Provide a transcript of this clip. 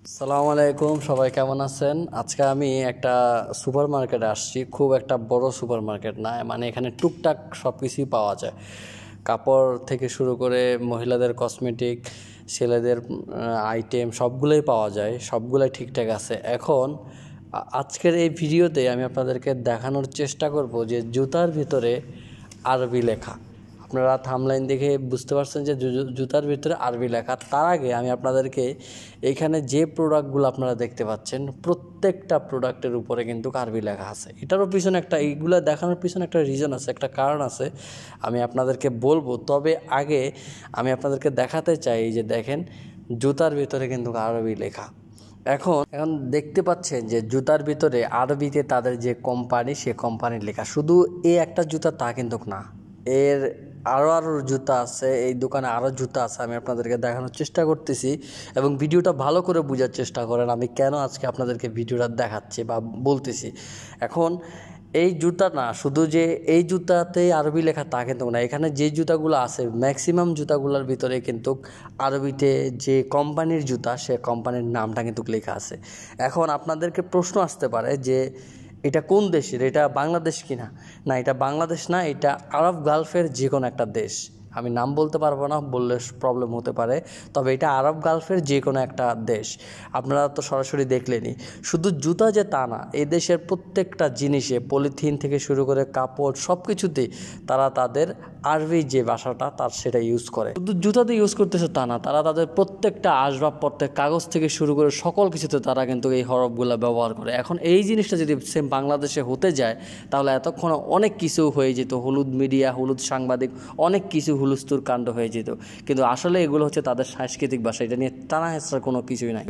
আসসালামু আলাইকুম, সবাই কেমন আছেন? আজকে আমি একটা সুপার মার্কেটে আসছি। খুব একটা বড় সুপার মার্কেট না, মানে এখানে টুকটাক সব কিছুই পাওয়া যায়। কাপড় থেকে শুরু করে মহিলাদের কসমেটিক, ছেলেদের আইটেম সবগুলোই পাওয়া যায়, সবগুলোই ঠিকঠাক আছে। এখন আজকের এই ভিডিওতে আমি আপনাদেরকে দেখানোর চেষ্টা করব যে জুতার ভিতরে আরবি লেখা। আপনারা থাম্বনেইল দেখে বুঝতে পারছেন যে জুতার ভিতরে আরবি লেখা। তার আগে আমি আপনাদেরকে এইখানে যে প্রোডাক্টগুলো আপনারা দেখতে পাচ্ছেন প্রত্যেকটা প্রোডাক্টের উপরে কিন্তু আরবি লেখা আছে। এটারও পিছনে এইগুলো দেখানোর পিছনে একটা রিজন আছে, একটা কারণ আছে, আমি আপনাদেরকে বলবো। তবে আগে আমি আপনাদেরকে দেখাতে চাই যে দেখেন জুতার ভিতরে কিন্তু আরবি লেখা। এখন দেখতে পাচ্ছেন যে জুতার ভিতরে আরবিতে তাদের যে কোম্পানি, সে কোম্পানির লেখা। শুধু এই একটা জুতা তা কিন্তু না, এর আরও জুতা আছে, এই দোকানে আরও জুতা আছে। আমি আপনাদেরকে দেখানোর চেষ্টা করতেছি এবং ভিডিওটা ভালো করে বোঝার চেষ্টা করেন আমি কেন আজকে আপনাদেরকে ভিডিওটা দেখাচ্ছি বা বলতেছি। এখন এই জুতা না, শুধু যে এই জুতাতে আরবি লেখা তা কিন্তু না, এখানে যে জুতাগুলো আছে ম্যাক্সিমাম জুতাগুলোর ভিতরে কিন্তু আরবিতে যে কোম্পানির জুতা, সে কোম্পানির নামটা কিন্তু লেখা আছে। এখন আপনাদেরকে প্রশ্ন আসতে পারে যে এটা কোন দেশের, এটা বাংলাদেশ কিনা? না, এটা বাংলাদেশ না, এটা আরব গালফের যে কোনো একটা দেশ। আমি নাম বলতে পারবো না, বললে প্রবলেম হতে পারে, তবে এটা আরব গালফের যে কোনো একটা দেশ। আপনারা তো সরাসরি দেখলেনই। শুধু জুতা যে তা না, এই দেশের প্রত্যেকটা জিনিসে পলিথিন থেকে শুরু করে কাপড় সব কিছুতেই তারা তাদের আরবি যে ভাষাটা তার সেটা ইউজ করে। শুধু জুতাতে ইউজ করতেছে তা না, তারা তাদের প্রত্যেকটা আসবাবপত্র, কাগজ থেকে শুরু করে সকল কিছুতে তারা কিন্তু এই হরফগুলো ব্যবহার করে। এখন এই জিনিসটা যদি সেম বাংলাদেশে হতে যায় তাহলে এতক্ষণে অনেক কিছু হয়ে যেত, হলুদ মিডিয়া, হলুদ সাংবাদিক, অনেক কিছু হুলস্থুল কাণ্ড হয়ে যেত। কিন্তু আসলে এগুলো হচ্ছে তাদের সাংস্কৃতিক ভাষা, এটা নিয়ে টানা হেঁচড়ার কোনো কিছুই নাই।